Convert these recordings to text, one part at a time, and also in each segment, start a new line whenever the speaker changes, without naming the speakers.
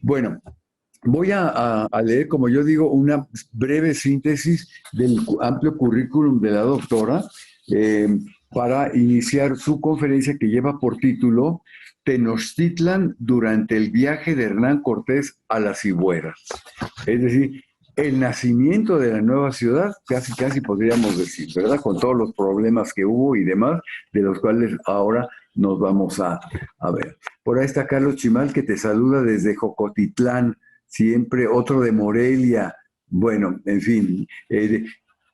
Bueno, voy a leer, como yo digo, una breve síntesis del amplio currículum de la doctora eh, para iniciar su conferencia que lleva por título Tenochtitlan durante el viaje de Hernán Cortés a las Cibueras. Es decir, el nacimiento de la nueva ciudad, casi casi podríamos decir, ¿verdad? Con todos los problemas que hubo y demás, de los cuales ahora nos vamos a ver. Por ahí está Carlos Chimal, que te saluda desde Jocotitlán, siempre otro de Morelia. Bueno, en fin,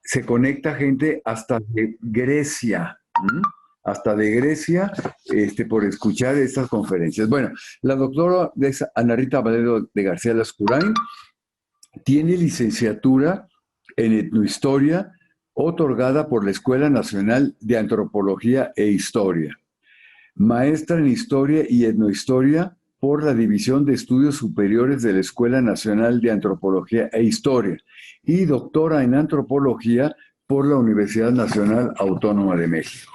se conecta gente hasta de Grecia, ¿m? Hasta de Grecia, por escuchar estas conferencias. Bueno, la doctora es Ana Rita Valero de García Lascurain, tiene licenciatura en etnohistoria otorgada por la Escuela Nacional de Antropología e Historia, maestra en historia y etnohistoria por la División de Estudios Superiores de la Escuela Nacional de Antropología e Historia y doctora en antropología por la Universidad Nacional Autónoma de México.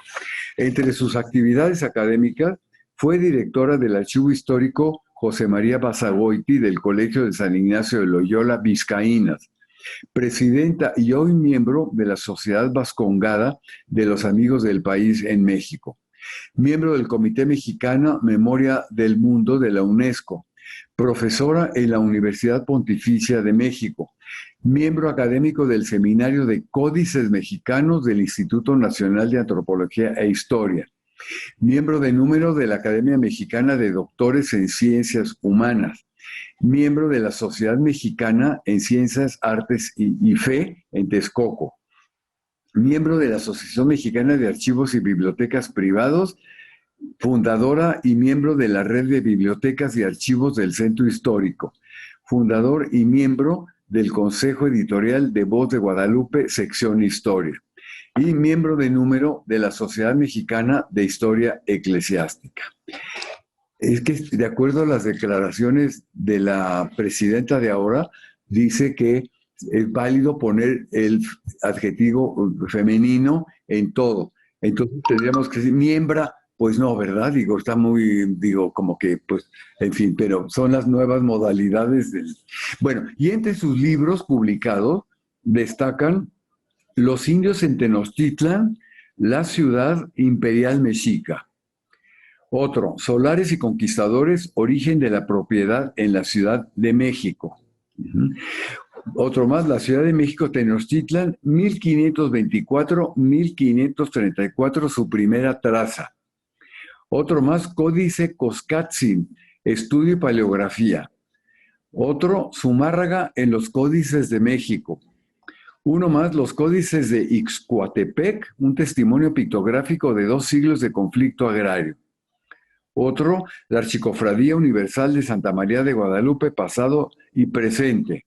Entre sus actividades académicas fue directora del Archivo Histórico José María Basagoiti del Colegio de San Ignacio de Loyola, Vizcaínas, presidenta y hoy miembro de la Sociedad Vascongada de los Amigos del País en México, miembro del Comité Mexicano Memoria del Mundo de la UNESCO, profesora en la Universidad Pontificia de México, miembro académico del Seminario de Códices Mexicanos del Instituto Nacional de Antropología e Historia, miembro de número de la Academia Mexicana de Doctores en Ciencias Humanas, miembro de la Sociedad Mexicana en Ciencias, Artes y Fe en Texcoco, miembro de la Asociación Mexicana de Archivos y Bibliotecas Privados, fundadora y miembro de la Red de Bibliotecas y Archivos del Centro Histórico, fundador y miembro del Consejo Editorial de Voz de Guadalupe, sección Historia, y miembro de número de la Sociedad Mexicana de Historia Eclesiástica. Es que, de acuerdo a las declaraciones de la presidenta de ahora, dice que es válido poner el adjetivo femenino en todo. Entonces tendríamos que decir miembra, pues no, ¿verdad? Digo, está muy, digo, como que, pues, en fin, pero son las nuevas modalidades del... Bueno, y entre sus libros publicados destacan Los indios en Tenochtitlan, la ciudad imperial mexica. Otro, Solares y Conquistadores, origen de la propiedad en la Ciudad de México. Uh-huh. Otro más, la Ciudad de México, Tenochtitlan, 1524-1534, su primera traza. Otro más, Códice Coscatzin, estudio y paleografía. Otro, Zumárraga en los códices de México. Uno más, los códices de Ixcoatepec, un testimonio pictográfico de 2 siglos de conflicto agrario. Otro, la Archicofradía Universal de Santa María de Guadalupe, pasado y presente.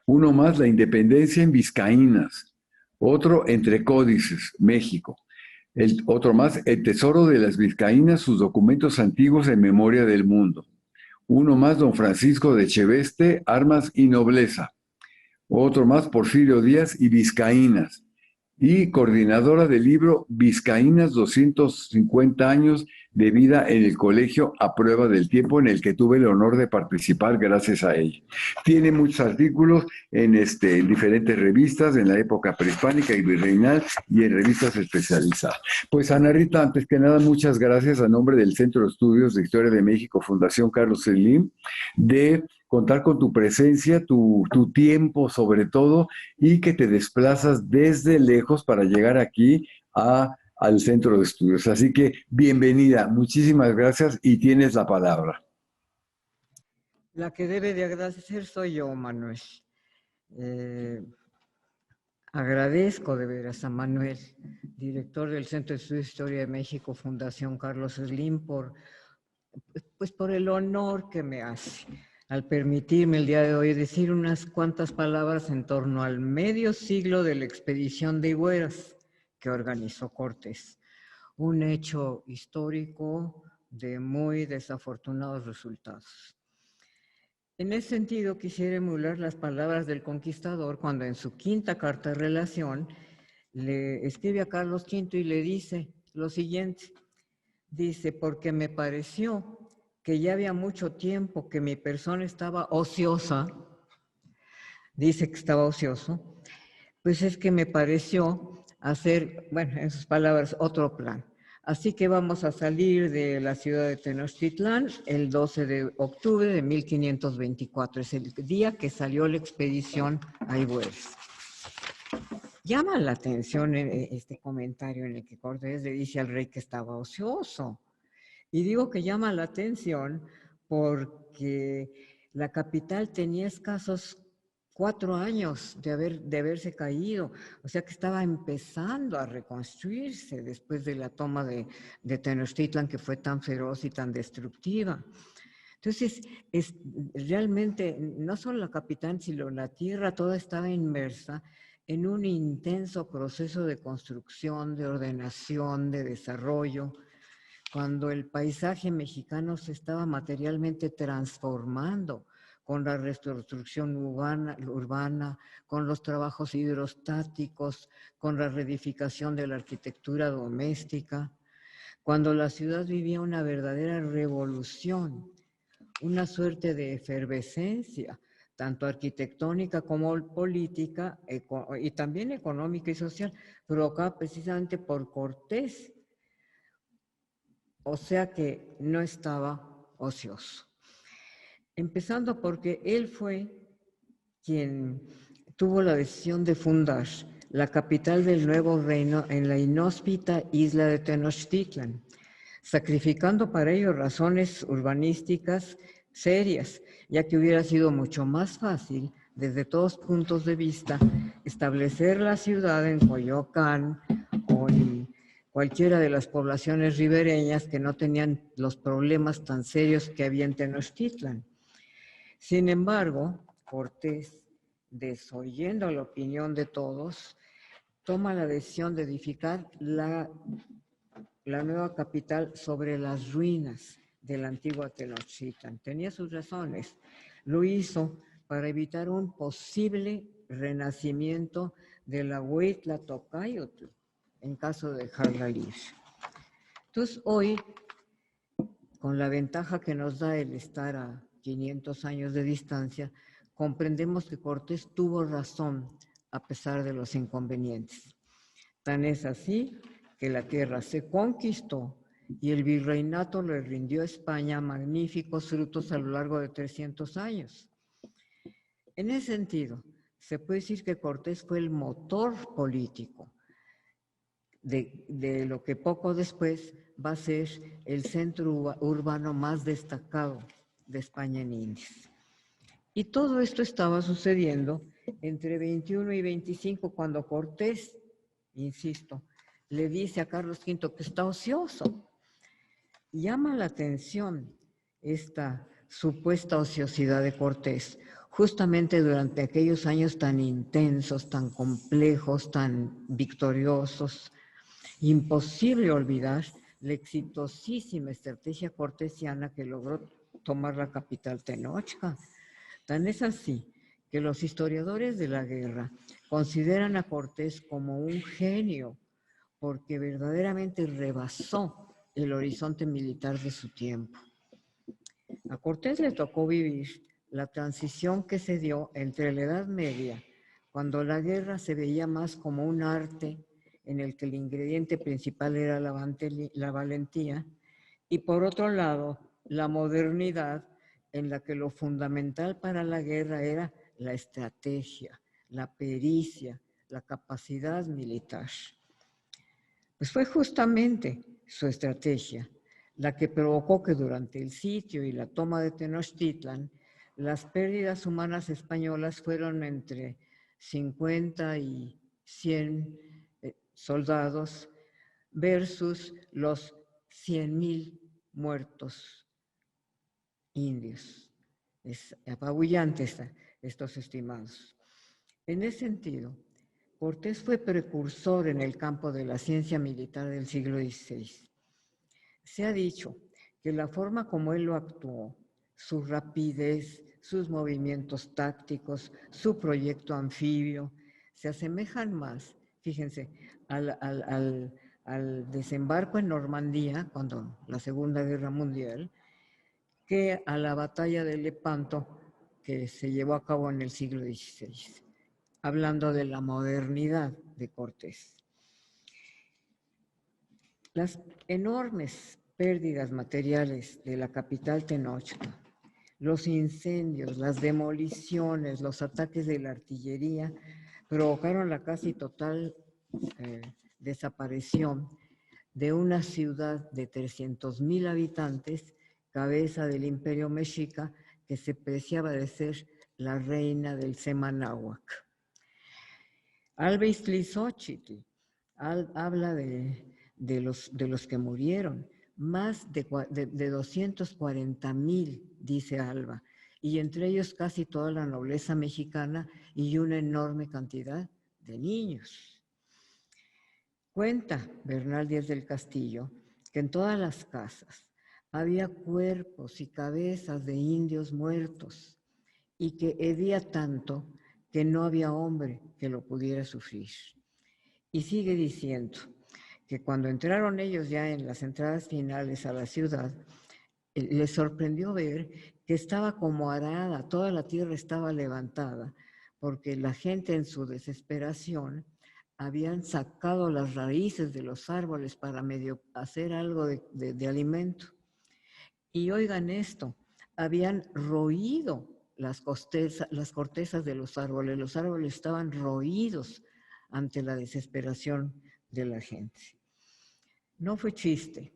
Uno más, la Independencia en Vizcaínas. Otro, Entre Códices, México. Otro más, el Tesoro de las Vizcaínas, sus documentos antiguos en memoria del mundo. Uno más, don Francisco de Cheveste, Armas y Nobleza. Otro más, Porfirio Díaz y Vizcaínas. Y coordinadora del libro Vizcaínas, 250 años de vida en el colegio a prueba del tiempo, en el que tuve el honor de participar gracias a ella. Tiene muchos artículos en diferentes revistas, en la época prehispánica y virreinal y en revistas especializadas. Pues Ana Rita, antes que nada, muchas gracias a nombre del Centro de Estudios de Historia de México, Fundación Carlos Slim, de contar con tu presencia, tu tiempo sobre todo, y que te desplazas desde lejos para llegar aquí al Centro de Estudios. Así que bienvenida, muchísimas gracias y tienes la palabra.
La que debe de agradecer soy yo, Manuel. Agradezco de veras a Manuel, director del Centro de Estudios de Historia de México, Fundación Carlos Slim, por el honor que me hace al permitirme el día de hoy decir unas cuantas palabras en torno al medio siglo de la expedición de Higueras que organizó Cortés. Un hecho histórico de muy desafortunados resultados. En ese sentido, quisiera emular las palabras del conquistador cuando en su quinta carta de relación le escribe a Carlos V y le dice lo siguiente. Dice, porque me pareció que ya había mucho tiempo que mi persona estaba ociosa, dice que estaba ocioso, pues es que me pareció hacer, bueno, en sus palabras, otro plan. Así que vamos a salir de la ciudad de Tenochtitlán el 12 de octubre de 1524. Es el día que salió la expedición a Igueres. Llama la atención este comentario en el que Cortés le dice al rey que estaba ocioso. Y digo que llama la atención porque la capital tenía escasos 4 años de haberse caído, o sea que estaba empezando a reconstruirse después de la toma de Tenochtitlan, que fue tan feroz y tan destructiva. Entonces, realmente no solo la capital, sino la tierra toda estaba inmersa en un intenso proceso de construcción, de ordenación, de desarrollo, cuando el paisaje mexicano se estaba materialmente transformando con la reconstrucción urbana, con los trabajos hidrostáticos, con la reedificación de la arquitectura doméstica, cuando la ciudad vivía una verdadera revolución, una suerte de efervescencia, tanto arquitectónica como política y también económica y social, provocada precisamente por Cortés. O sea que no estaba ocioso. Empezando porque él fue quien tuvo la decisión de fundar la capital del nuevo reino en la inhóspita isla de Tenochtitlan, sacrificando para ello razones urbanísticas serias, ya que hubiera sido mucho más fácil, desde todos puntos de vista, establecer la ciudad en Coyoacán o en cualquiera de las poblaciones ribereñas que no tenían los problemas tan serios que había en Tenochtitlan. Sin embargo, Cortés, desoyendo la opinión de todos, toma la decisión de edificar la nueva capital sobre las ruinas de la antigua Tenochtitlan. Tenía sus razones. Lo hizo para evitar un posible renacimiento de la Huitla-Tocayotl en caso de dejarla libre. Entonces, hoy, con la ventaja que nos da el estar a 500 años de distancia, comprendemos que Cortés tuvo razón a pesar de los inconvenientes. Tan es así que la tierra se conquistó y el virreinato le rindió a España magníficos frutos a lo largo de 300 años. En ese sentido, se puede decir que Cortés fue el motor político de lo que poco después va a ser el centro urbano más destacado de España en Indias. Y todo esto estaba sucediendo entre 21 y 25, cuando Cortés, insisto, le dice a Carlos V que está ocioso. Llama la atención esta supuesta ociosidad de Cortés, justamente durante aquellos años tan intensos, tan complejos, tan victoriosos. Imposible olvidar la exitosísima estrategia cortesiana que logró tomar la capital Tenochca. Tan es así que los historiadores de la guerra consideran a Cortés como un genio, porque verdaderamente rebasó el horizonte militar de su tiempo. A Cortés le tocó vivir la transición que se dio entre la Edad Media, cuando la guerra se veía más como un arte en el que el ingrediente principal era la valentía, y por otro lado, la modernidad, en la que lo fundamental para la guerra era la estrategia, la pericia, la capacidad militar. Pues fue justamente su estrategia la que provocó que durante el sitio y la toma de Tenochtitlan, las pérdidas humanas españolas fueron entre 50 y 100 soldados versus los 100,000 muertos indios. Es apabullante estos estimados. En ese sentido, Cortés fue precursor en el campo de la ciencia militar del siglo XVI. Se ha dicho que la forma como él lo actuó, su rapidez, sus movimientos tácticos, su proyecto anfibio, se asemejan más, fíjense, al desembarco en Normandía, cuando la Segunda Guerra Mundial, que a la batalla de Lepanto, que se llevó a cabo en el siglo XVI, hablando de la modernidad de Cortés. Las enormes pérdidas materiales de la capital Tenochtitlan, los incendios, las demoliciones, los ataques de la artillería provocaron la casi total desaparición de una ciudad de 300,000 habitantes, cabeza del imperio mexica, que se preciaba de ser la reina del Semanáhuac. Alba Iztlizóchitl habla de los que murieron, más de 240,000, dice Alba, y entre ellos casi toda la nobleza mexicana y una enorme cantidad de niños. Cuenta Bernal Díaz del Castillo que en todas las casas había cuerpos y cabezas de indios muertos y que hedía tanto que no había hombre que lo pudiera sufrir. Y sigue diciendo que cuando entraron ellos ya en las entradas finales a la ciudad, les sorprendió ver que estaba como arada, toda la tierra estaba levantada, porque la gente en su desesperación habían sacado las raíces de los árboles para medio hacer algo de alimento. Y oigan esto, habían roído las cortezas de los árboles estaban roídos ante la desesperación de la gente. No fue chiste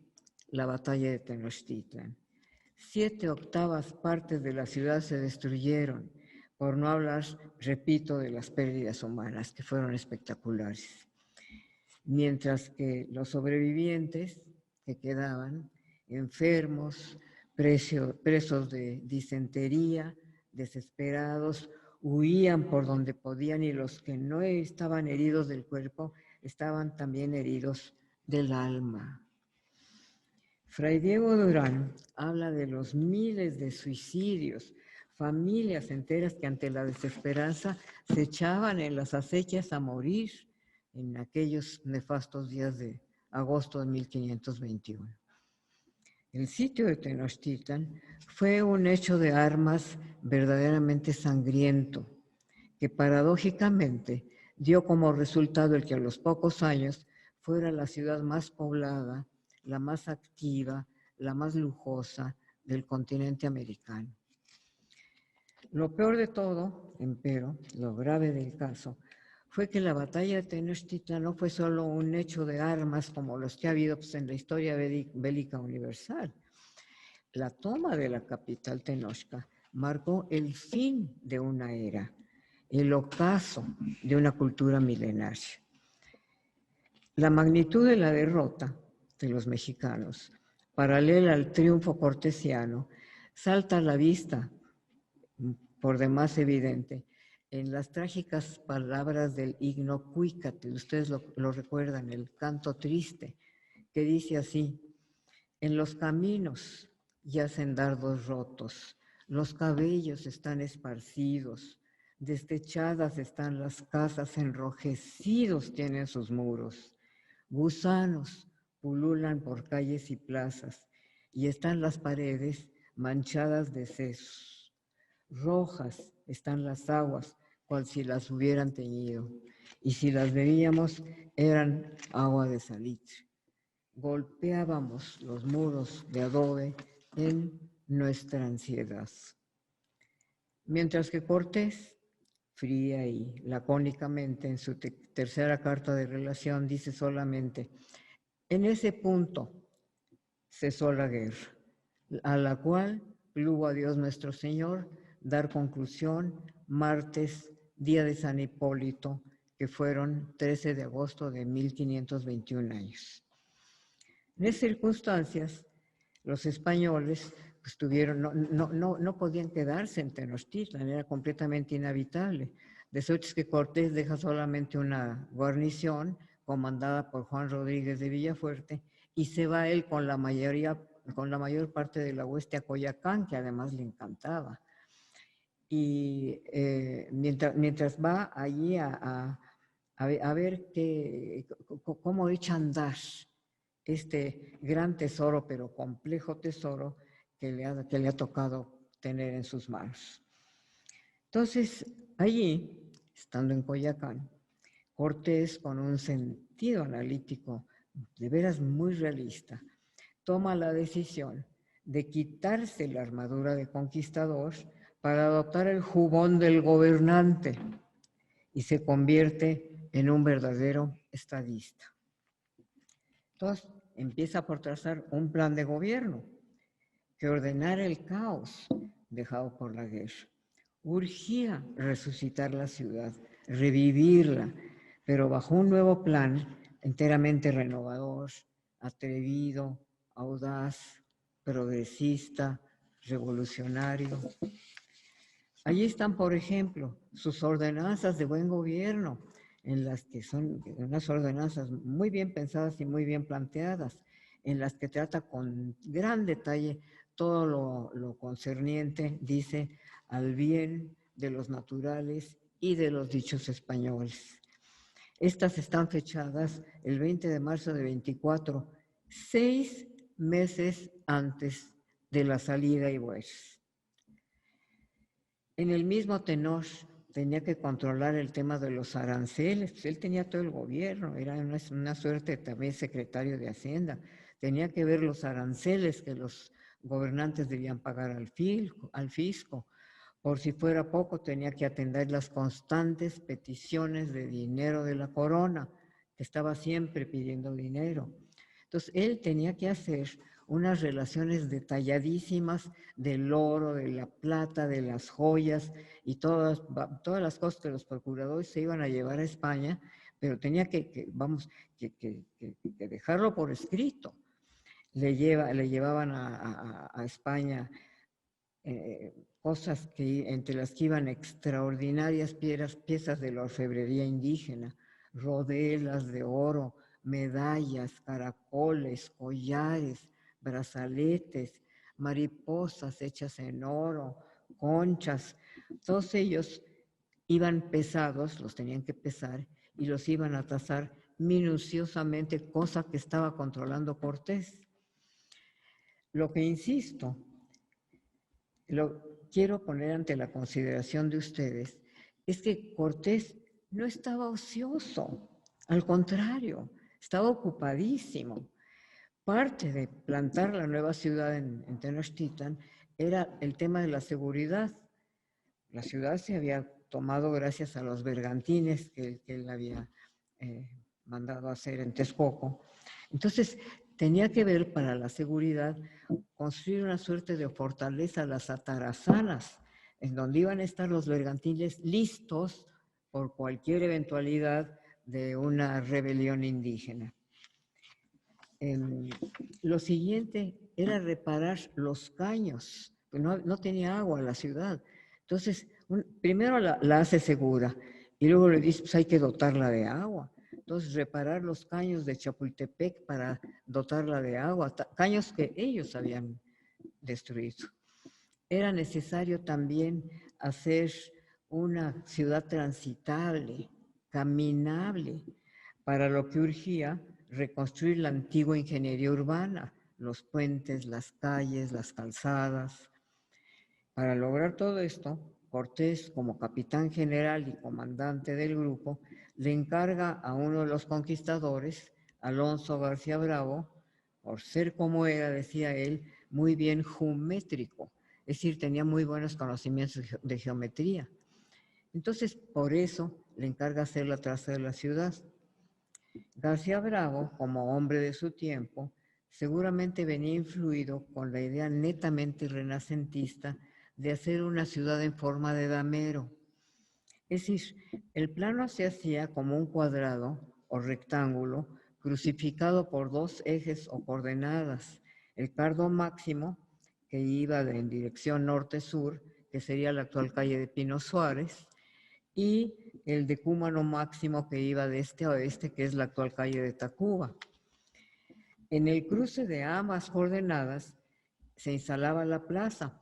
la batalla de Tenochtitlan. 7/8 partes de la ciudad se destruyeron, por no hablar, repito, de las pérdidas humanas, que fueron espectaculares. Mientras que los sobrevivientes que quedaban, enfermos, presos de disentería, desesperados, huían por donde podían, y los que no estaban heridos del cuerpo estaban también heridos del alma. Fray Diego Durán habla de los miles de suicidios, familias enteras que ante la desesperanza se echaban en las acequias a morir en aquellos nefastos días de agosto de 1521. El sitio de Tenochtitlan fue un hecho de armas verdaderamente sangriento, que paradójicamente dio como resultado el que a los pocos años fuera la ciudad más poblada, la más activa, la más lujosa del continente americano. Lo peor de todo, empero, lo grave del caso, fue que la batalla de Tenochtitlan no fue solo un hecho de armas como los que ha habido en la historia bélica universal. La toma de la capital Tenochca marcó el fin de una era, el ocaso de una cultura milenaria. La magnitud de la derrota de los mexicanos, paralela al triunfo cortesiano, salta a la vista, por demás evidente, en las trágicas palabras del Ignocuícatl. Ustedes lo recuerdan, el canto triste, que dice así: en los caminos yacen dardos rotos, los cabellos están esparcidos, destechadas están las casas, enrojecidos tienen sus muros, gusanos pululan por calles y plazas, y están las paredes manchadas de sesos. Rojas están las aguas, cual si las hubieran teñido, y si las bebíamos eran agua de salitre. Golpeábamos los muros de adobe en nuestra ansiedad. Mientras que Cortés, fría y lacónicamente en su tercera carta de relación, dice solamente: en ese punto cesó la guerra, a la cual plugo a Dios nuestro Señor dar conclusión martes, día de San Hipólito, que fueron 13 de agosto de 1521 años. En esas circunstancias, los españoles pues, no podían quedarse en Tenochtitlan, era completamente inhabitable. De suerte que Cortés deja solamente una guarnición comandada por Juan Rodríguez de Villafuerte, y se va él con la mayor parte de la hueste a Coyoacán, que además le encantaba. Y mientras va allí a ver cómo echa a andar este gran tesoro, pero complejo tesoro, que le ha tocado tener en sus manos. Entonces, allí, estando en Coyoacán, Cortés, con un sentido analítico de veras muy realista, toma la decisión de quitarse la armadura de conquistador para adoptar el jubón del gobernante y se convierte en un verdadero estadista. Entonces, empieza por trazar un plan de gobierno que ordenara el caos dejado por la guerra. Urgía resucitar la ciudad, revivirla, pero bajo un nuevo plan enteramente renovador, atrevido, audaz, progresista, revolucionario. Allí están, por ejemplo, sus ordenanzas de buen gobierno, en las que son unas ordenanzas muy bien pensadas y muy bien planteadas, en las que trata con gran detalle todo lo concerniente, dice, al bien de los naturales y de los dichos españoles. Estas están fechadas el 20 de marzo de 24, 6 meses antes de la salida y Buenos. En el mismo tenor, tenía que controlar el tema de los aranceles. Pues él tenía todo el gobierno, era una suerte también secretario de Hacienda. Tenía que ver los aranceles que los gobernantes debían pagar al fisco. Por si fuera poco, tenía que atender las constantes peticiones de dinero de la corona, que estaba siempre pidiendo dinero. Entonces, él tenía que hacer unas relaciones detalladísimas del oro, de la plata, de las joyas y todas las cosas que los procuradores se iban a llevar a España, pero tenía que dejarlo por escrito. Le llevaban a España cosas entre las que iban extraordinarias piezas de la orfebrería indígena, rodelas de oro, medallas, caracoles, collares, brazaletes, mariposas hechas en oro, conchas. Todos ellos iban pesados, los tenían que pesar y los iban a tasar minuciosamente, cosa que estaba controlando Cortés. Lo que insisto, lo quiero poner ante la consideración de ustedes, es que Cortés no estaba ocioso, al contrario, estaba ocupadísimo. Parte de plantar la nueva ciudad en Tenochtitlan era el tema de la seguridad. La ciudad se había tomado gracias a los bergantines que él había mandado a hacer en Texcoco. Entonces, tenía que ver para la seguridad construir una suerte de fortaleza, las atarazanas, en donde iban a estar los bergantines listos por cualquier eventualidad de una rebelión indígena. Lo siguiente era reparar los caños, pues no tenía agua la ciudad. Entonces, primero la hace segura y luego le dice, pues hay que dotarla de agua. Entonces, reparar los caños de Chapultepec para dotarla de agua, caños que ellos habían destruido. Era necesario también hacer una ciudad transitable, caminable, para lo que urgía reconstruir la antigua ingeniería urbana, los puentes, las calles, las calzadas. Para lograr todo esto, Cortés, como capitán general y comandante del grupo, le encarga a uno de los conquistadores, Alonso García Bravo, por ser como era, decía él, muy bien geométrico, es decir, tenía muy buenos conocimientos de geometría. Entonces, por eso le encarga hacer la traza de la ciudad. García Bravo, como hombre de su tiempo, seguramente venía influido con la idea netamente renacentista de hacer una ciudad en forma de damero. Es decir, el plano se hacía como un cuadrado o rectángulo crucificado por dos ejes o coordenadas. El cardo máximo, que iba en dirección norte-sur, que sería la actual calle de Pino Suárez, y el decúmano máximo que iba de este a oeste, que es la actual calle de Tacuba. En el cruce de ambas coordenadas se instalaba la plaza,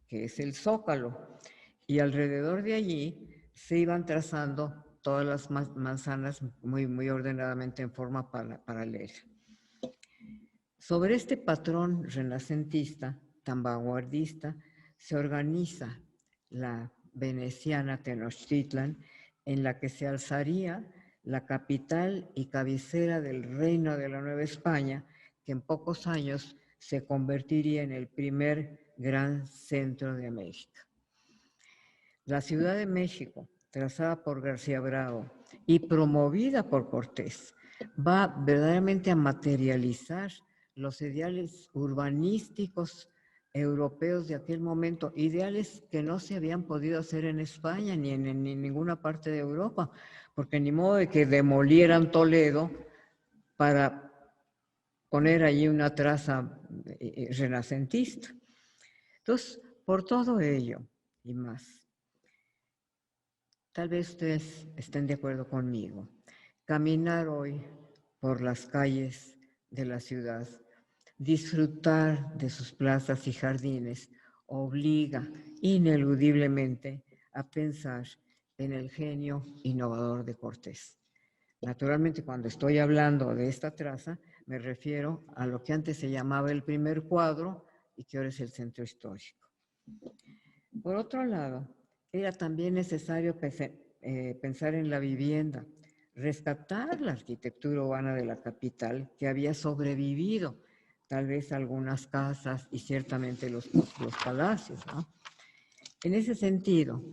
que es el Zócalo, y alrededor de allí se iban trazando todas las manzanas muy ordenadamente en forma paralela. Sobre este patrón renacentista tan vanguardista, se organiza la veneciana Tenochtitlan, en la que se alzaría la capital y cabecera del Reino de la Nueva España, que en pocos años se convertiría en el primer gran centro de América. La Ciudad de México, trazada por García Bravo y promovida por Cortés, va verdaderamente a materializar los ideales urbanísticos europeos de aquel momento, ideales que no se habían podido hacer en España ni en ninguna parte de Europa, porque ni modo de que demolieran Toledo para poner allí una traza renacentista. Entonces, por todo ello y más, tal vez ustedes estén de acuerdo conmigo. Caminar hoy por las calles de la ciudad, disfrutar de sus plazas y jardines, obliga ineludiblemente a pensar en el genio innovador de Cortés. Naturalmente, cuando estoy hablando de esta traza, me refiero a lo que antes se llamaba el primer cuadro y que ahora es el centro histórico. Por otro lado, era también necesario pensar en la vivienda, rescatar la arquitectura urbana de la capital que había sobrevivido, tal vez algunas casas y ciertamente los palacios, ¿no? En ese sentido,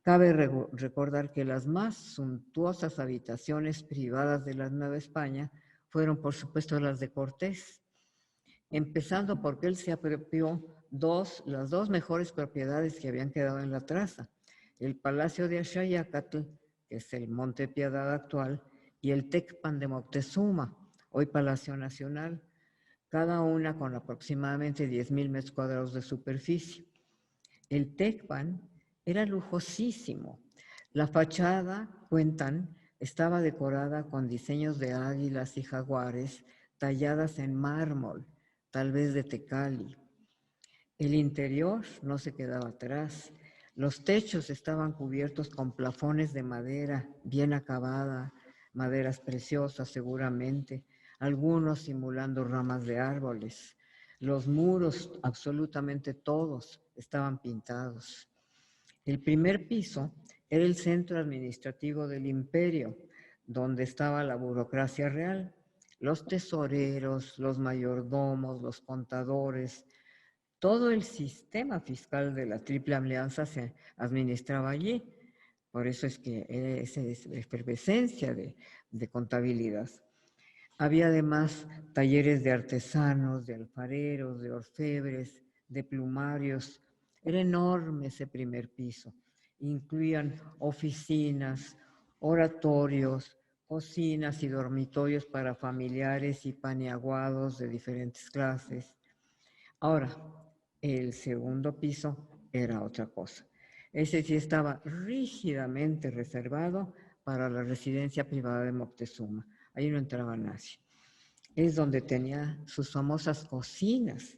cabe recordar que las más suntuosas habitaciones privadas de la Nueva España fueron, por supuesto, las de Cortés, empezando porque él se apropió las dos mejores propiedades que habían quedado en la traza: el Palacio de Axayácatl, que es el Monte Piedad actual, y el Tecpan de Moctezuma, hoy Palacio Nacional, cada una con aproximadamente 10,000 metros cuadrados de superficie. El Tecpan era lujosísimo. La fachada, cuentan, estaba decorada con diseños de águilas y jaguares talladas en mármol, tal vez de Tecali. El interior no se quedaba atrás. Los techos estaban cubiertos con plafones de madera bien acabada, maderas preciosas seguramente, algunos simulando ramas de árboles. Los muros, absolutamente todos, estaban pintados. El primer piso era el centro administrativo del imperio, donde estaba la burocracia real, los tesoreros, los mayordomos, los contadores. Todo el sistema fiscal de la Triple Alianza se administraba allí. Por eso es que era esa efervescencia de contabilidad. Había además talleres de artesanos, de alfareros, de orfebres, de plumarios. Era enorme ese primer piso. Incluían oficinas, oratorios, cocinas y dormitorios para familiares y paniaguados de diferentes clases. Ahora, el segundo piso era otra cosa. Ese sí estaba rígidamente reservado para la residencia privada de Moctezuma. Ahí no entraba nadie. Es donde tenía sus famosas cocinas,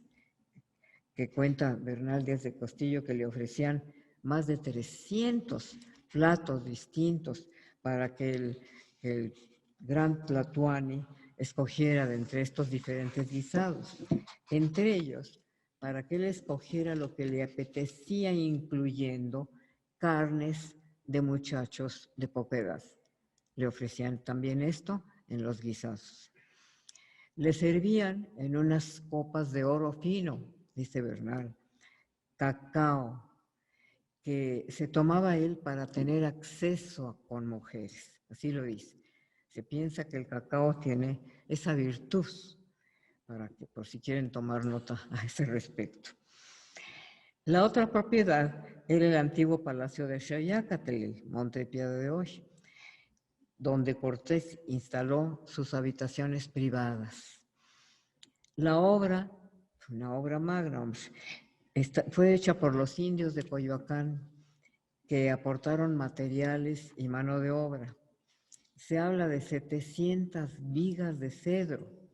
que cuenta Bernal Díaz de Castillo, que le ofrecían más de 300 platos distintos para que el gran Tlatoani escogiera de entre estos diferentes guisados. Entre ellos, para que él escogiera lo que le apetecía, incluyendo carnes de muchachos de poca edad. Le ofrecían también esto en los guisados. Le servían en unas copas de oro fino, dice Bernal, cacao, que se tomaba él para tener acceso con mujeres. Así lo dice. Se piensa que el cacao tiene esa virtud, para que, por si quieren tomar nota a ese respecto. La otra propiedad era el antiguo Palacio de Axayácatl, el Monte de Piedad de hoy, donde Cortés instaló sus habitaciones privadas. La obra, una obra magna, fue hecha por los indios de Coyoacán, que aportaron materiales y mano de obra. Se habla de 700 vigas de cedro,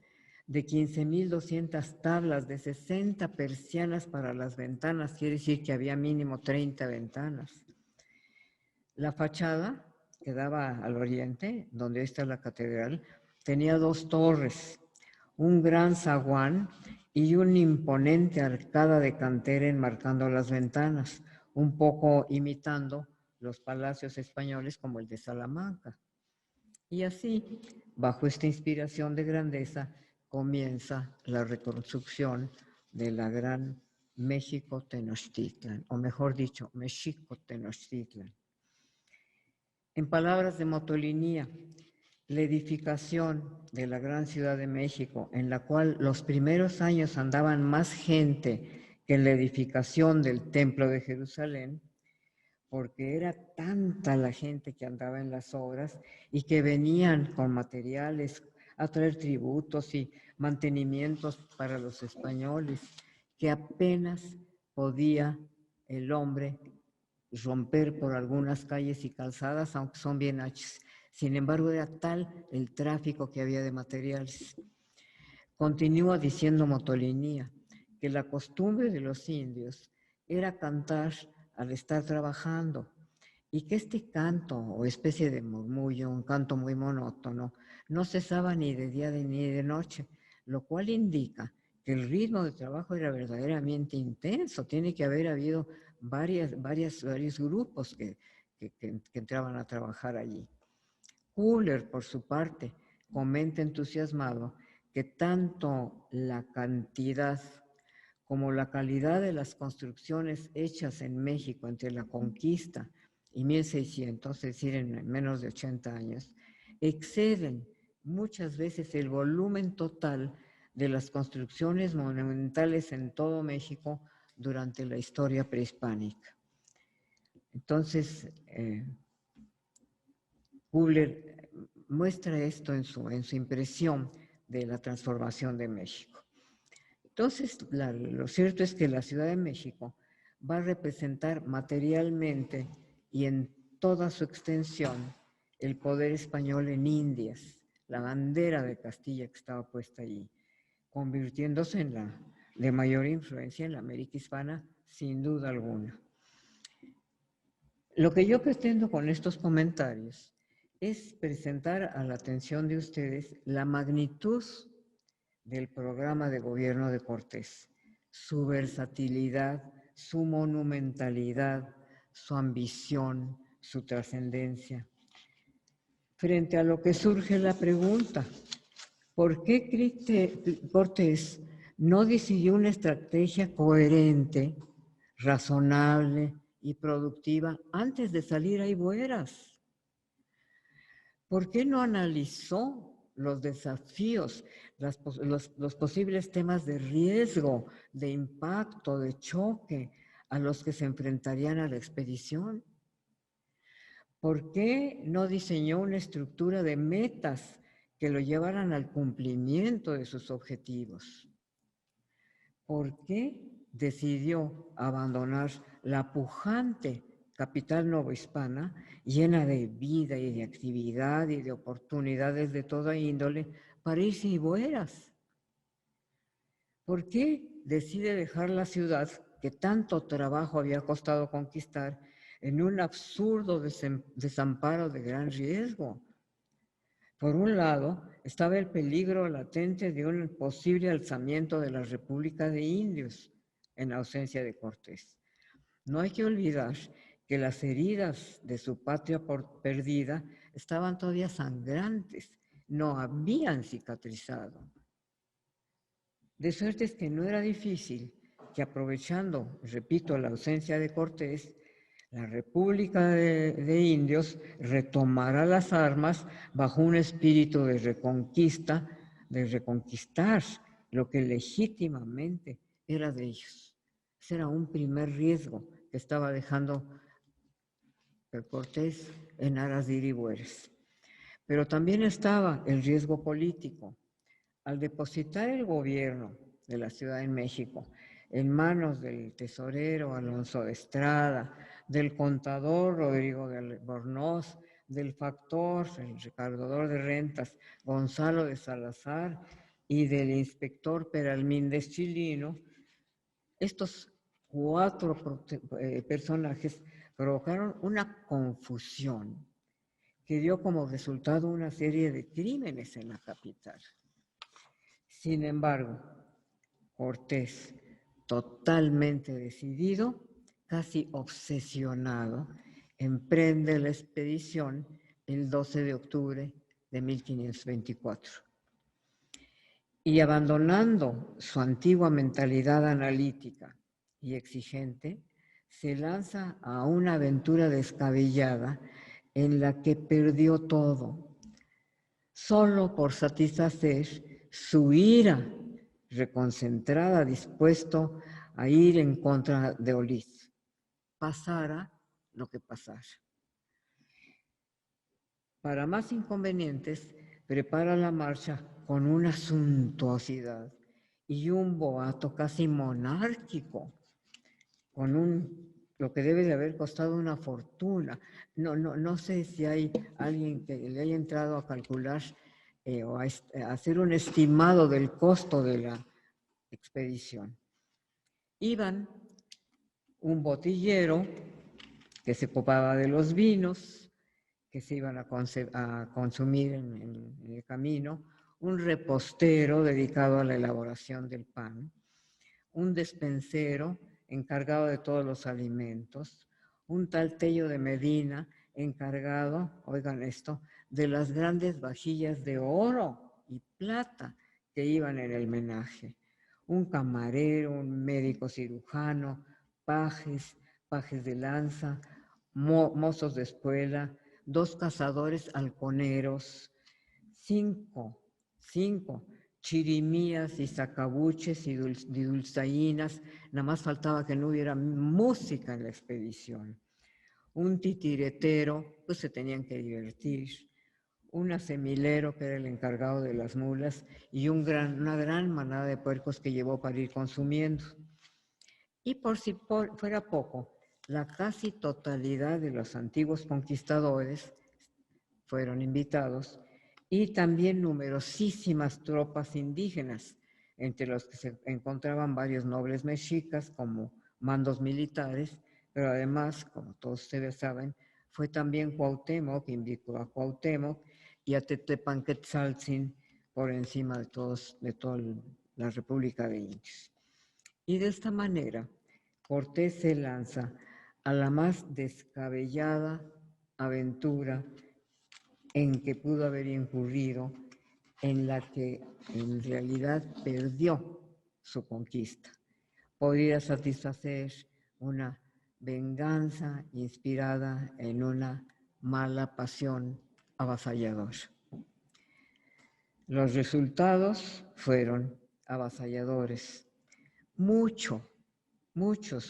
de 15,200 tablas, de 60 persianas para las ventanas, quiere decir que había mínimo 30 ventanas. La fachada, que daba al oriente, donde está la catedral, tenía 2 torres, un gran zaguán y una imponente arcada de cantera enmarcando las ventanas, un poco imitando los palacios españoles como el de Salamanca. Y así, bajo esta inspiración de grandeza, comienza la reconstrucción de la gran México Tenochtitlan, o mejor dicho, México Tenochtitlan. En palabras de Motolinía, la edificación de la gran Ciudad de México, en la cual los primeros años andaban más gente que en la edificación del Templo de Jerusalén, porque era tanta la gente que andaba en las obras y que venían con materiales a traer tributos y mantenimientos para los españoles, que apenas podía el hombre romper por algunas calles y calzadas, aunque son bien anchas. Sin embargo, era tal el tráfico que había de materiales. Continúa diciendo Motolinía que la costumbre de los indios era cantar al estar trabajando y que este canto o especie de murmullo, un canto muy monótono, no cesaba ni de día ni de noche, lo cual indica que el ritmo de trabajo era verdaderamente intenso. Tiene que haber habido varios grupos que entraban a trabajar allí. Fuller, por su parte, comenta entusiasmado que tanto la cantidad como la calidad de las construcciones hechas en México entre la conquista y 1600, es decir, en menos de 80 años, exceden muchas veces el volumen total de las construcciones monumentales en todo México durante la historia prehispánica. Entonces, Kubler muestra esto en su impresión de la transformación de México. Entonces, lo cierto es que la Ciudad de México va a representar materialmente y en toda su extensión el poder español en Indias, la bandera de Castilla que estaba puesta allí, convirtiéndose en la de mayor influencia en la América hispana, sin duda alguna. Lo que yo pretendo con estos comentarios es presentar a la atención de ustedes la magnitud del programa de gobierno de Cortés, su versatilidad, su monumentalidad, su ambición, su trascendencia. Frente a lo que surge la pregunta, ¿por qué Cortés no decidió una estrategia coherente, razonable y productiva antes de salir a Ibueras? ¿Por qué no analizó los desafíos, los posibles temas de riesgo, de impacto, de choque a los que se enfrentarían a la expedición? ¿Por qué no diseñó una estructura de metas que lo llevaran al cumplimiento de sus objetivos? ¿Por qué decidió abandonar la pujante capital novohispana, llena de vida y de actividad y de oportunidades de toda índole, para irse a Ibueras? ¿Por qué decide dejar la ciudad que tanto trabajo había costado conquistar en un absurdo desamparo de gran riesgo? Por un lado, estaba el peligro latente de un posible alzamiento de la República de Indios en ausencia de Cortés. No hay que olvidar que las heridas de su patria perdida estaban todavía sangrantes, no habían cicatrizado. De suerte es que no era difícil que, aprovechando, repito, la ausencia de Cortés, la República de Indios retomara las armas bajo un espíritu de reconquista, de reconquistar lo que legítimamente era de ellos. Ese era un primer riesgo que estaba dejando Cortés en aras de Iribueres. Pero también estaba el riesgo político. Al depositar el gobierno de la Ciudad de México en manos del tesorero Alonso de Estrada, del contador Rodrigo de Albornoz, del factor, el recaudador de rentas Gonzalo de Salazar y del inspector Peralmíndez Chilino, estos cuatro personajes provocaron una confusión que dio como resultado una serie de crímenes en la capital. Sin embargo, Cortés, totalmente decidido, casi obsesionado, emprende la expedición el 12 de octubre de 1524. Y abandonando su antigua mentalidad analítica y exigente, se lanza a una aventura descabellada en la que perdió todo, solo por satisfacer su ira reconcentrada, dispuesto a ir en contra de Olid, pasara lo que pasara. Para más inconvenientes, prepara la marcha con una suntuosidad y un boato casi monárquico, con lo que debe de haber costado una fortuna. No sé si hay alguien que le haya entrado a calcular o a hacer un estimado del costo de la expedición. Iban un botillero que se ocupaba de los vinos que se iban a consumir en el camino, un repostero dedicado a la elaboración del pan, un despensero encargado de todos los alimentos, un tal Tello de Medina encargado, oigan esto, de las grandes vajillas de oro y plata que iban en el menaje, un camarero, un médico cirujano, pajes de lanza, mozos de espuela, 2 cazadores halconeros, 5 chirimías y sacabuches y dulzainas, nada más faltaba que no hubiera música en la expedición. Un titiretero, pues se tenían que divertir. Un asemilero, que era el encargado de las mulas, y una gran manada de puercos que llevó para ir consumiendo. Y por si fuera poco, la casi totalidad de los antiguos conquistadores fueron invitados y también numerosísimas tropas indígenas, entre los que se encontraban varios nobles mexicas como mandos militares, pero además, como todos ustedes saben, fue también Cuauhtémoc, que invitó a Cuauhtémoc y a Tetepanquetzaltzin por encima de toda la República de Indios. Y de esta manera, Cortés se lanza a la más descabellada aventura en que pudo haber incurrido, en la que en realidad perdió su conquista. Podría satisfacer una venganza inspirada en una mala pasión avasalladora. Los resultados fueron avasalladores. Muchos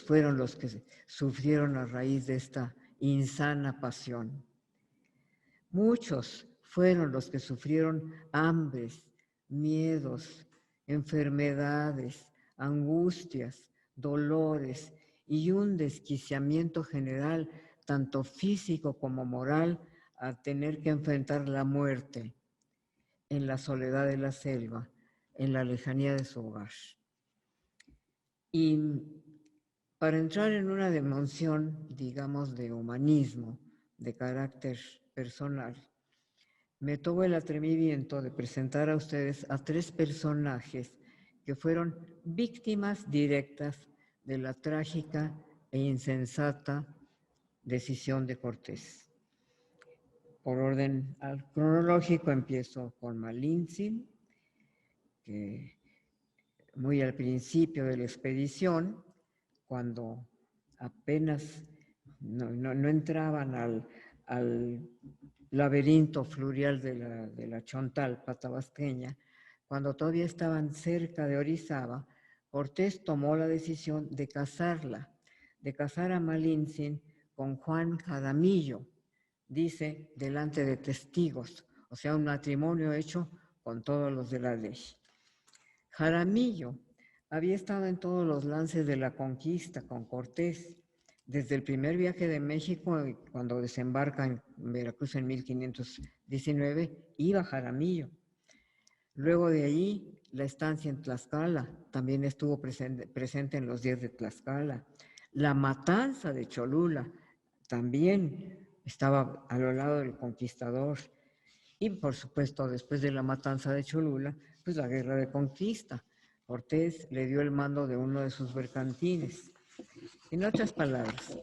fueron los que sufrieron a raíz de esta insana pasión. Muchos fueron los que sufrieron hambres, miedos, enfermedades, angustias, dolores y un desquiciamiento general, tanto físico como moral, a tener que enfrentar la muerte en la soledad de la selva, en la lejanía de su hogar. Y para entrar en una dimensión, digamos, de humanismo, de carácter personal, me tomo el atrevimiento de presentar a ustedes a 3 personajes que fueron víctimas directas de la trágica e insensata decisión de Cortés. Por orden cronológico empiezo con Malintzin, que muy al principio de la expedición, cuando apenas no entraban al laberinto fluvial de la Chontalpa tabasqueña, cuando todavía estaban cerca de Orizaba, Cortés tomó la decisión de casar a Malintzin con Juan Jaramillo, dice, delante de testigos, o sea, un matrimonio hecho con todos los de la ley. Jaramillo había estado en todos los lances de la conquista con Cortés. Desde el primer viaje de México, cuando desembarca en Veracruz en 1519, iba Jaramillo. Luego de allí, la estancia en Tlaxcala, también estuvo presente en los días de Tlaxcala. La matanza de Cholula, también estaba a lo lado del conquistador. Y por supuesto, después de la matanza de Cholula, pues la guerra de conquista. Cortés le dio el mando de uno de sus bergantines. En otras palabras,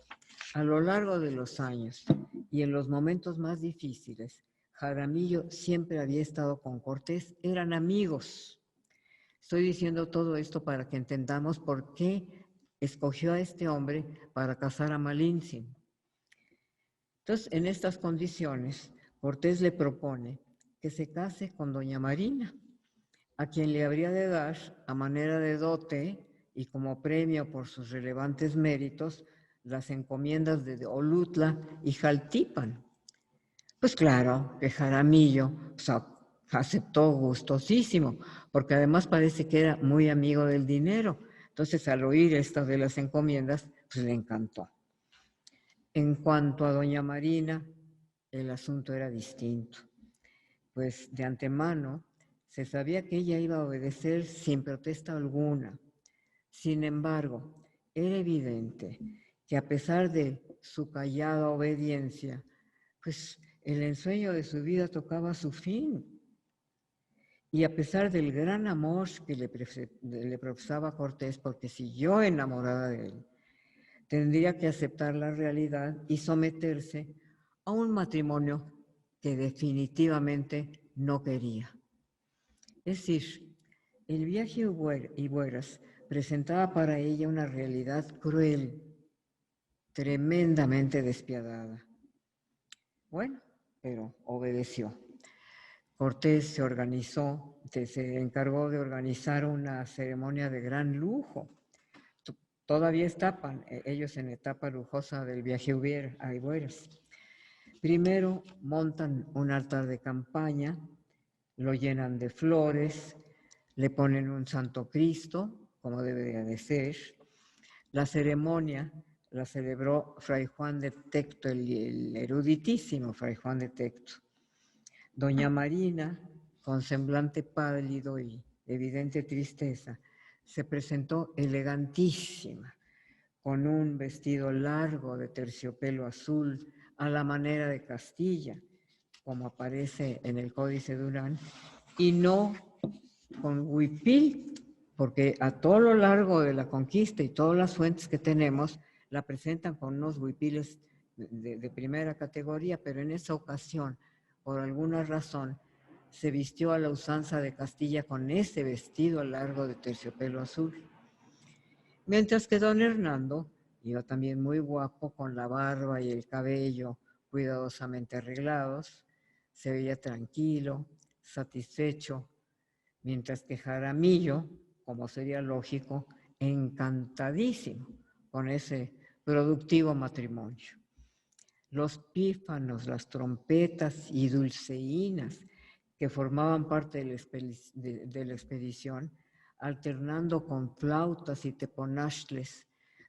a lo largo de los años y en los momentos más difíciles, Jaramillo siempre había estado con Cortés, eran amigos. Estoy diciendo todo esto para que entendamos por qué escogió a este hombre para casar a Malintzin. Entonces, en estas condiciones, Cortés le propone que se case con doña Marina, a quien le habría de dar, a manera de dote y como premio por sus relevantes méritos, las encomiendas de Olutla y Jaltipan. Pues claro que Jaramillo aceptó gustosísimo, porque además parece que era muy amigo del dinero. Entonces, al oír esto de las encomiendas, pues le encantó. En cuanto a doña Marina, el asunto era distinto, pues de antemano se sabía que ella iba a obedecer sin protesta alguna. Sin embargo, era evidente que a pesar de su callada obediencia, pues el ensueño de su vida tocaba su fin. Y a pesar del gran amor que le profesaba Cortés, porque siguió enamorada de él, tendría que aceptar la realidad y someterse a un matrimonio que definitivamente no quería. Es decir, el viaje a Igueras presentaba para ella una realidad cruel, tremendamente despiadada. Bueno, pero obedeció. Cortés se encargó de organizar una ceremonia de gran lujo. Todavía estaban ellos en etapa lujosa del viaje a Igueras. Primero montan un altar de campaña, lo llenan de flores, le ponen un Santo Cristo, como debería de ser. La ceremonia la celebró Fray Juan de Tecto, el eruditísimo Fray Juan de Tecto. Doña Marina, con semblante pálido y evidente tristeza, se presentó elegantísima, con un vestido largo de terciopelo azul a la manera de Castilla, como aparece en el Códice Durán, y no con huipil, porque a todo lo largo de la conquista y todas las fuentes que tenemos la presentan con unos huipiles de primera categoría, pero en esa ocasión, por alguna razón, se vistió a la usanza de Castilla con ese vestido largo de terciopelo azul. Mientras que don Hernando iba también muy guapo, con la barba y el cabello cuidadosamente arreglados, se veía tranquilo, satisfecho, mientras que Jaramillo, como sería lógico, encantadísimo con ese productivo matrimonio. Los pífanos, las trompetas y dulceínas que formaban parte de la expedición, alternando con flautas y teponachles,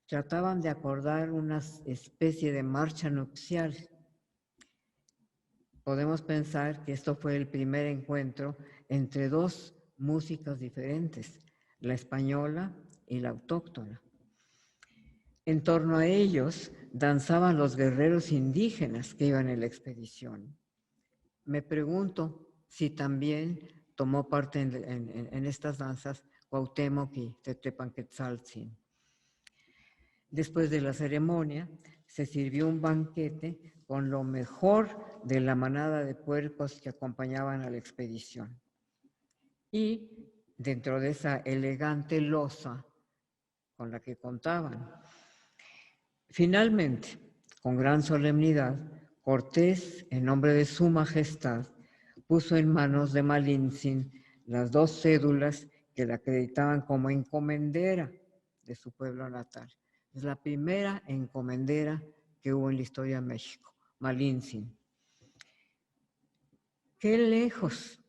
trataban de acordar una especie de marcha nupcial. Podemos pensar que esto fue el primer encuentro entre dos músicas diferentes, la española y la autóctona. En torno a ellos danzaban los guerreros indígenas que iban en la expedición. Me pregunto si también tomó parte en estas danzas Cuauhtémoc y Tepepanquetzaltzin. Después de la ceremonia, se sirvió un banquete con lo mejor de la manada de puercos que acompañaban a la expedición. Y dentro de esa elegante loza con la que contaban. Finalmente, con gran solemnidad, Cortés, en nombre de su majestad, puso en manos de Malintzin las 2 cédulas que la acreditaban como encomendera de su pueblo natal. Es la primera encomendera que hubo en la historia de México, Malintzin. Qué lejos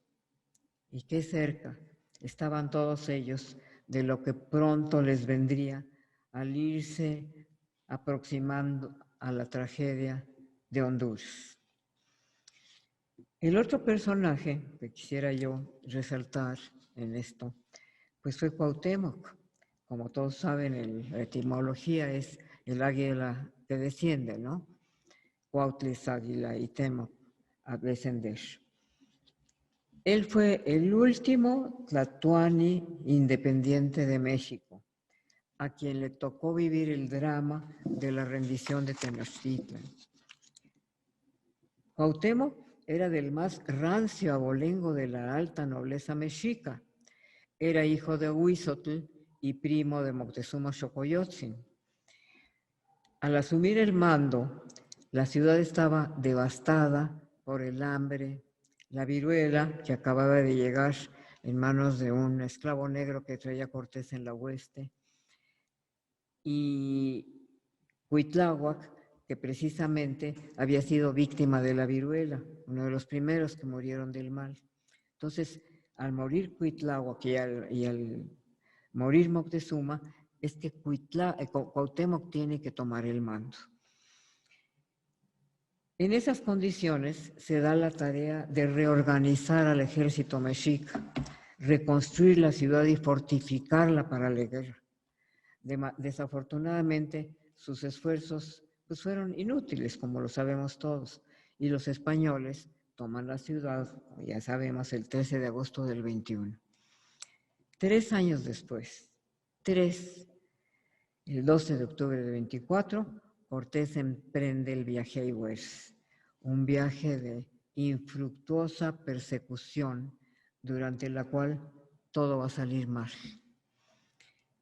y qué cerca estaban todos ellos de lo que pronto les vendría al irse aproximando a la tragedia de Honduras. El otro personaje que quisiera yo resaltar en esto, pues fue Cuauhtémoc. Como todos saben, la etimología es el águila que desciende, ¿no? Cuautli es águila y Temoc a descender. Él fue el último tlatoani independiente de México, a quien le tocó vivir el drama de la rendición de Tenochtitlan. Cuauhtémoc era del más rancio abolengo de la alta nobleza mexica. Era hijo de Huizotl y primo de Moctezuma Xocoyotzin. Al asumir el mando, la ciudad estaba devastada por el hambre, la viruela que acababa de llegar en manos de un esclavo negro que traía Cortés en la hueste, y Cuitláhuac, que precisamente había sido víctima de la viruela, uno de los primeros que murieron del mal. Entonces, al morir Cuitláhuac y al morir Moctezuma, es que Cuauhtémoc tiene que tomar el mando. En esas condiciones se da la tarea de reorganizar al ejército mexica, reconstruir la ciudad y fortificarla para la guerra. Desafortunadamente, sus esfuerzos pues, fueron inútiles, como lo sabemos todos, y los españoles toman la ciudad, ya sabemos, el 13 de agosto del 21. 3 años después, el 12 de octubre del 24, Cortés emprende el viaje a Igueres, un viaje de infructuosa persecución durante la cual todo va a salir mal.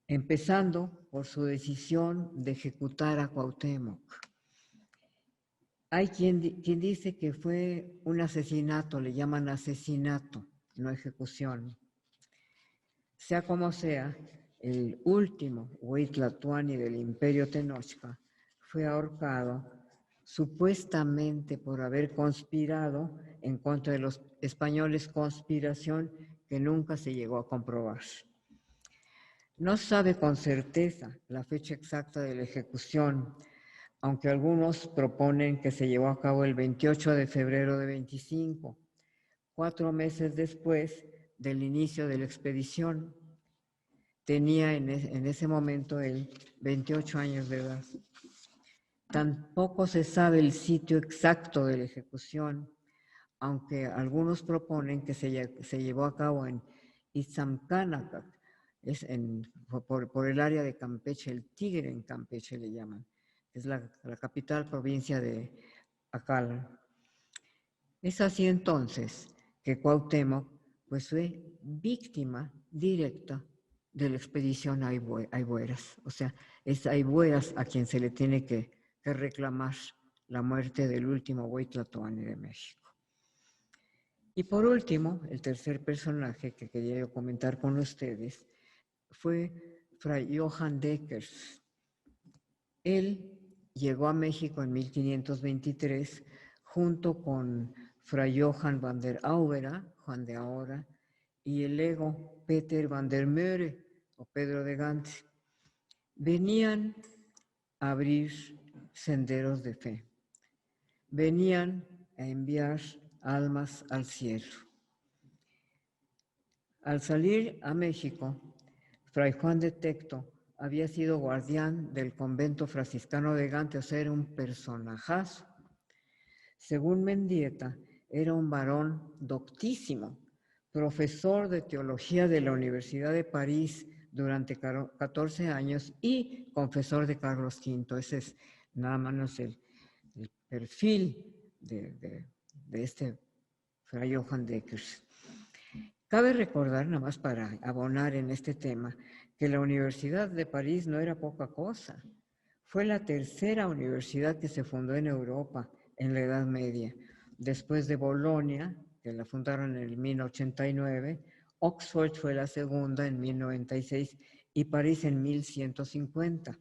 Empezando por su decisión de ejecutar a Cuauhtémoc. Hay quien dice que fue un asesinato, le llaman asesinato, no ejecución. Sea como sea, el último Huitlatuani del Imperio Tenochca fue ahorcado supuestamente por haber conspirado en contra de los españoles, conspiración que nunca se llegó a comprobar. No se sabe con certeza la fecha exacta de la ejecución, aunque algunos proponen que se llevó a cabo el 28 de febrero de 25, 4 meses después del inicio de la expedición. Tenía en ese momento él 28 años de edad. Tampoco se sabe el sitio exacto de la ejecución, aunque algunos proponen que se llevó a cabo en Itzamcánac, por el área de Campeche, el Tigre en Campeche le llaman, es la capital provincia de Acala. Es así entonces que Cuauhtémoc pues, fue víctima directa de la expedición Aybueras. O sea, es Aybueras a quien se le tiene que reclamar la muerte del último Huitlatoani de México. Y por último, el tercer personaje que quería yo comentar con ustedes fue Fray Johann Deckers. Él llegó a México en 1523 junto con Fray Johann van der Aubera, Juan de Ahora, y el lego Peter van der Möhre, o Pedro de Gante. Venían a abrir senderos de fe. Venían a enviar almas al cielo. Al salir a México, Fray Juan de Tecto había sido guardián del convento franciscano de Gante, o sea, era un personajazo. Según Mendieta, era un varón doctísimo, profesor de teología de la Universidad de París durante 14 años y confesor de Carlos V. Ese es nada más el perfil de este Fray Johann Deckers. Cabe recordar, nada más para abonar en este tema, que la Universidad de París no era poca cosa. Fue la tercera universidad que se fundó en Europa en la Edad Media. Después de Bolonia, que la fundaron en el 1089, Oxford fue la segunda en 1096 y París en 1150.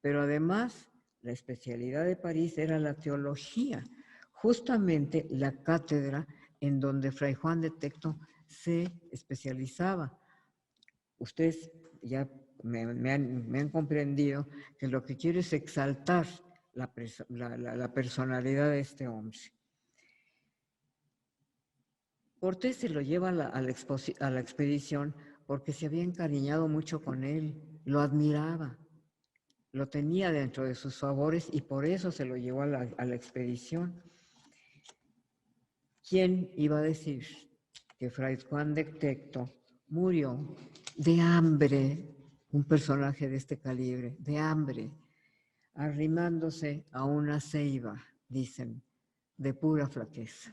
Pero además, la especialidad de París era la teología, justamente la cátedra en donde Fray Juan de Tecto se especializaba. Ustedes ya me han comprendido que lo que quiero es exaltar la personalidad de este hombre. Cortés se lo lleva a la expedición porque se había encariñado mucho con él, lo admiraba, lo tenía dentro de sus favores y por eso se lo llevó a la expedición. ¿Quién iba a decir que Fray Juan de Tecto murió de hambre, un personaje de este calibre, de hambre, arrimándose a una ceiba, dicen, de pura flaqueza.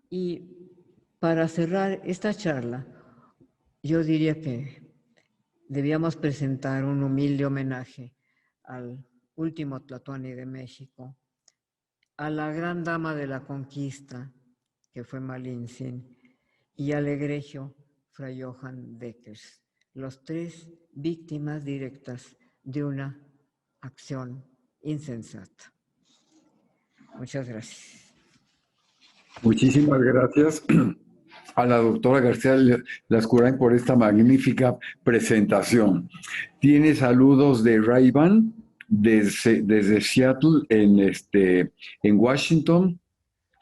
Y para cerrar esta charla, yo diría que debíamos presentar un humilde homenaje al último Tlatoani de México, a la gran dama de la conquista, que fue Malintzin, y al egregio Fray Johann Deckers, los tres víctimas directas de una acción insensata. Muchas gracias.
Muchísimas gracias a la doctora García Lascurain por esta magnífica presentación. Tiene saludos de Ray-Ban desde Seattle en Washington,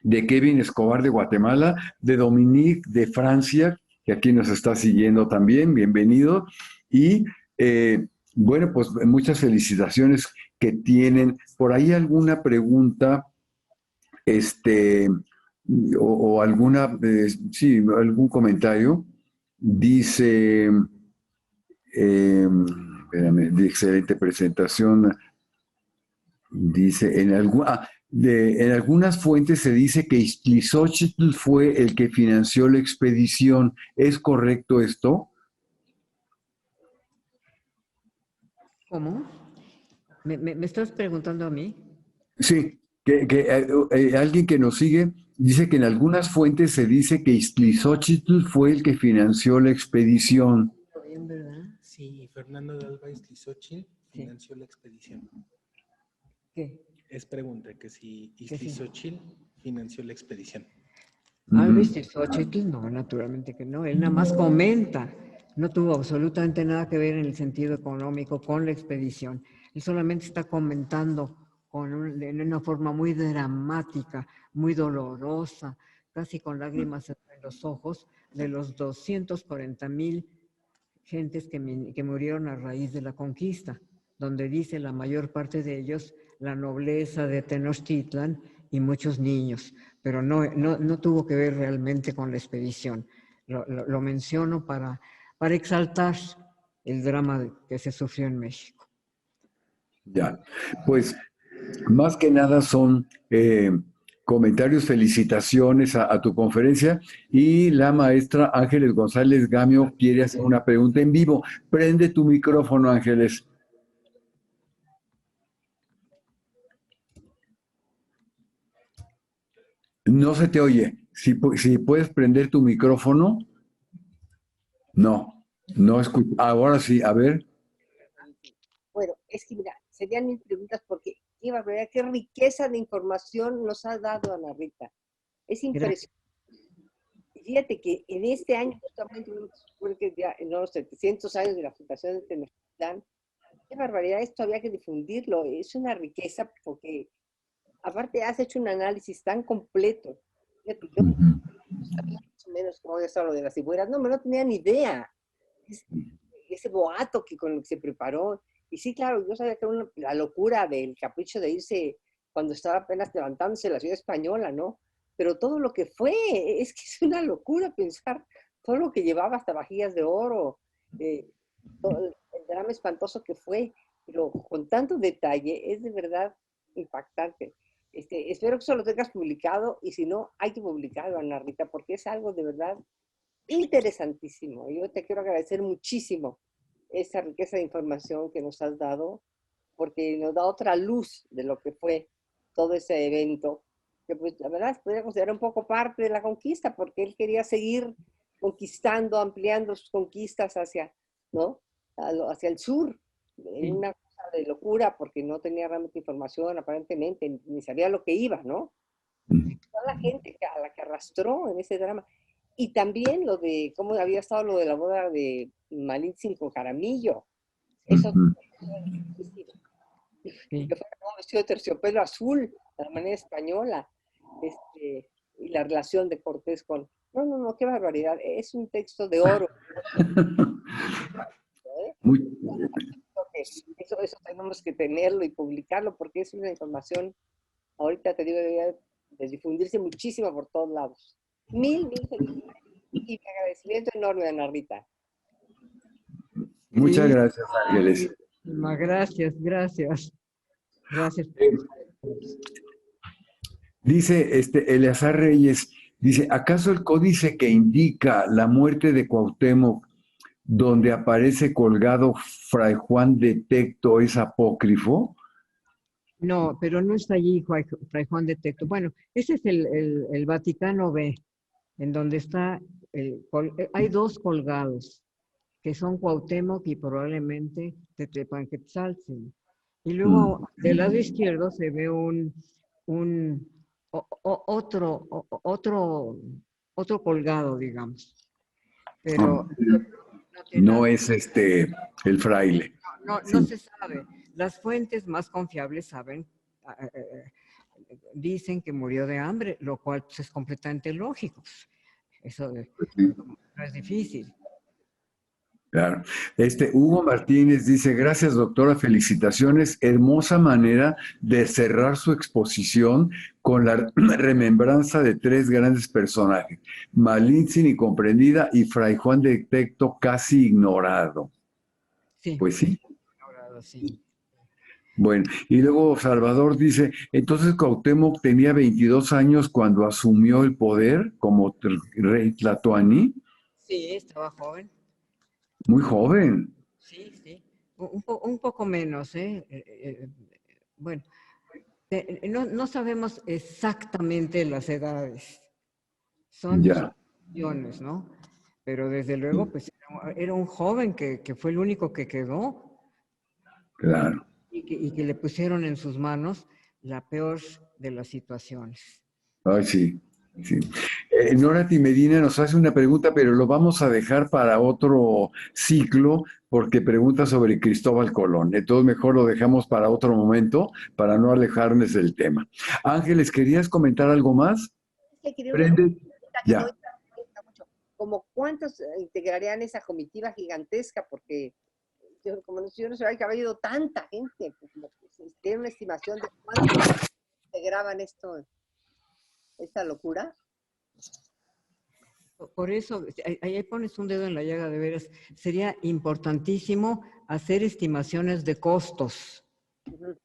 de Kevin Escobar de Guatemala, de Dominique de Francia, que aquí nos está siguiendo también, bienvenido. Y bueno, pues muchas felicitaciones que tienen. Por ahí alguna pregunta, o alguna, sí, algún comentario. Dice, espérame, de excelente presentación. Dice, en algunas fuentes se dice que Iztlizóchitl fue el que financió la expedición. ¿Es correcto esto?
¿Cómo? ¿Me estás preguntando a mí?
Sí, alguien que nos sigue dice que en algunas fuentes se dice que Iztlizóchitl fue el que financió la expedición.
Bien, ¿verdad?
Sí, Fernando de Alba Iztlizóchitl financió la expedición.
¿Qué?
Es pregunta que si Iztlizóchitl financió la expedición.
Alba Iztlizóchitl, no, naturalmente que no. Él nada más comenta. No tuvo absolutamente nada que ver en el sentido económico con la expedición. Él solamente está comentando en una forma muy dramática, muy dolorosa, casi con lágrimas en los ojos, de los 240,000 gentes que murieron a raíz de la conquista, donde dice la mayor parte de ellos la nobleza de Tenochtitlan y muchos niños, pero no tuvo que ver realmente con la expedición. Lo menciono para exaltar el drama que se sufrió en México.
Ya, pues más que nada son comentarios, felicitaciones a tu conferencia, y la maestra Ángeles González Gamio quiere hacer una pregunta en vivo. Prende tu micrófono, Ángeles. No se te oye. Si puedes prender tu micrófono. No escucho. Ahora sí, a ver.
Bueno, es que mira, serían mis preguntas porque qué riqueza de información nos ha dado Ana Rita. Es impresionante. Fíjate que en este año, justamente, porque ya en los 700 años de la fundación de Tenochtitlán, qué barbaridad, esto había que difundirlo. Es una riqueza porque, aparte, has hecho un análisis tan completo. Fíjate, yo sabía más o menos cómo había estado lo de las cibueras, no tenía ni idea. Ese boato con el que se preparó. Y sí, claro, yo sabía que era la locura del capricho de irse cuando estaba apenas levantándose la ciudad española, ¿no? Pero todo lo que fue, es que es una locura pensar todo lo que llevaba, hasta vajillas de oro, todo el drama espantoso que fue, pero con tanto detalle, es de verdad impactante. Espero que eso lo tengas publicado, y si no, hay que publicarlo, Ana Rita, porque es algo de verdad interesantísimo. Yo te quiero agradecer muchísimo esa riqueza de información que nos has dado, porque nos da otra luz de lo que fue todo ese evento, que pues la verdad se podría considerar un poco parte de la conquista, porque él quería seguir conquistando, ampliando sus conquistas hacia, ¿no? Hacia el sur, en una cosa de locura, porque no tenía realmente información, aparentemente, ni sabía lo que iba, ¿no? Toda la gente a la que arrastró en ese drama. Y también lo de cómo había estado lo de la boda de Malintzin con Jaramillo. Eso que fue como vestido de terciopelo azul, de la manera española. Y la relación de Cortés con... No, qué barbaridad. Es un texto de oro. Eso tenemos que tenerlo y publicarlo, porque es una información, ahorita te digo, de difundirse muchísimo por todos lados. Mil felicidades y mi agradecimiento enorme, Ana Rita.
Muchas
Sí,
gracias, Ángeles.
gracias, gracias. Gracias.
Dice Eleazar Reyes, dice, ¿acaso el códice que indica la muerte de Cuauhtémoc, donde aparece colgado Fray Juan de Tecto, es apócrifo?
No, pero no está allí Fray Juan de Tecto. Bueno, ese es el Vaticano B, en donde está, hay dos colgados, que son Cuauhtémoc y probablemente Tepepanquetzaltzin. Y luego del lado izquierdo se ve otro colgado, digamos. Pero
no es el fraile.
no
Sí.
se sabe. Las fuentes más confiables dicen que murió de hambre, lo cual pues, es completamente lógico. Eso no es difícil.
Claro. Hugo Martínez dice, gracias doctora, felicitaciones, hermosa manera de cerrar su exposición con la remembranza de tres grandes personajes, Malintzin incomprendida y Fray Juan de Tecto casi ignorado.
Sí.
Pues sí.
Ignorado, sí.
Bueno, y luego Salvador dice, entonces Cuauhtémoc tenía 22 años cuando asumió el poder como rey Tlatoani.
Sí, estaba joven.
Muy joven.
Sí. Un poco menos, bueno, no sabemos exactamente las edades. Son suposiciones, ¿no? Pero desde luego, pues era un joven que fue el único que quedó.
Claro.
Y que le pusieron en sus manos la peor de las situaciones.
Ay, sí. Sí. Norati Medina nos hace una pregunta, pero lo vamos a dejar para otro ciclo, porque pregunta sobre Cristóbal Colón. Entonces mejor lo dejamos para otro momento, para no alejarnos del tema. Ángeles, ¿querías comentar algo más?
Prende.
Ya.
Como cuántos integrarían esa comitiva gigantesca, porque yo no sabía que había ido tanta gente, tiene una estimación de cuántos integraban esta locura.
Por eso, ahí pones un dedo en la llaga, de veras. Sería importantísimo hacer estimaciones de costos.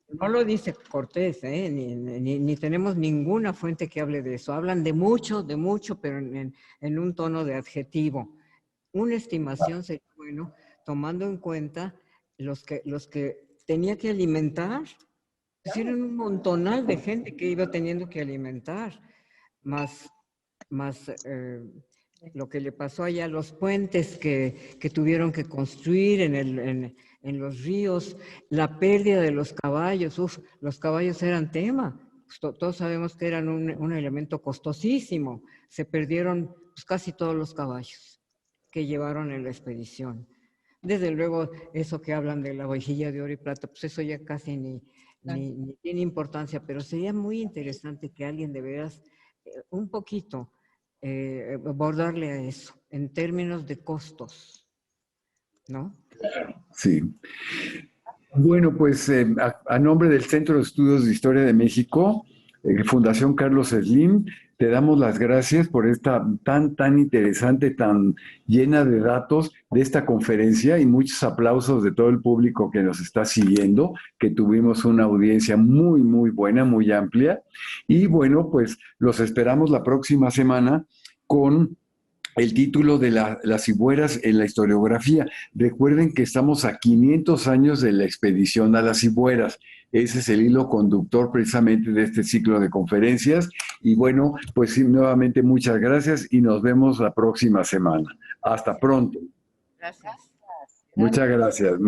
No lo dice Cortés, ni tenemos ninguna fuente que hable de eso. Hablan de mucho, pero en un tono de adjetivo. Una estimación sería bueno, tomando en cuenta los que tenía que alimentar. Pues eran un montonal de gente que iba teniendo que alimentar, más lo que le pasó allá, los puentes que tuvieron que construir en los ríos, la pérdida de los caballos. Los caballos eran tema. Todos sabemos que eran un elemento costosísimo. Se perdieron pues, casi todos los caballos que llevaron en la expedición. Desde luego, eso que hablan de la vajilla de oro y plata, pues eso ya casi ni tiene importancia, pero sería muy interesante que alguien de veras un poquito abordarle a eso, en términos de costos, ¿no?
Sí. Bueno, pues a nombre del Centro de Estudios de Historia de México, Fundación Carlos Slim, te damos las gracias por esta tan interesante, tan llena de datos de esta conferencia y muchos aplausos de todo el público que nos está siguiendo, que tuvimos una audiencia muy buena, muy amplia. Y bueno, pues los esperamos la próxima semana con el título de las Cibueras en la historiografía. Recuerden que estamos a 500 años de la expedición a las Cibueras. Ese es el hilo conductor precisamente de este ciclo de conferencias. Y bueno, pues sí, nuevamente muchas gracias y nos vemos la próxima semana. Hasta pronto.
Gracias.
Muchas gracias.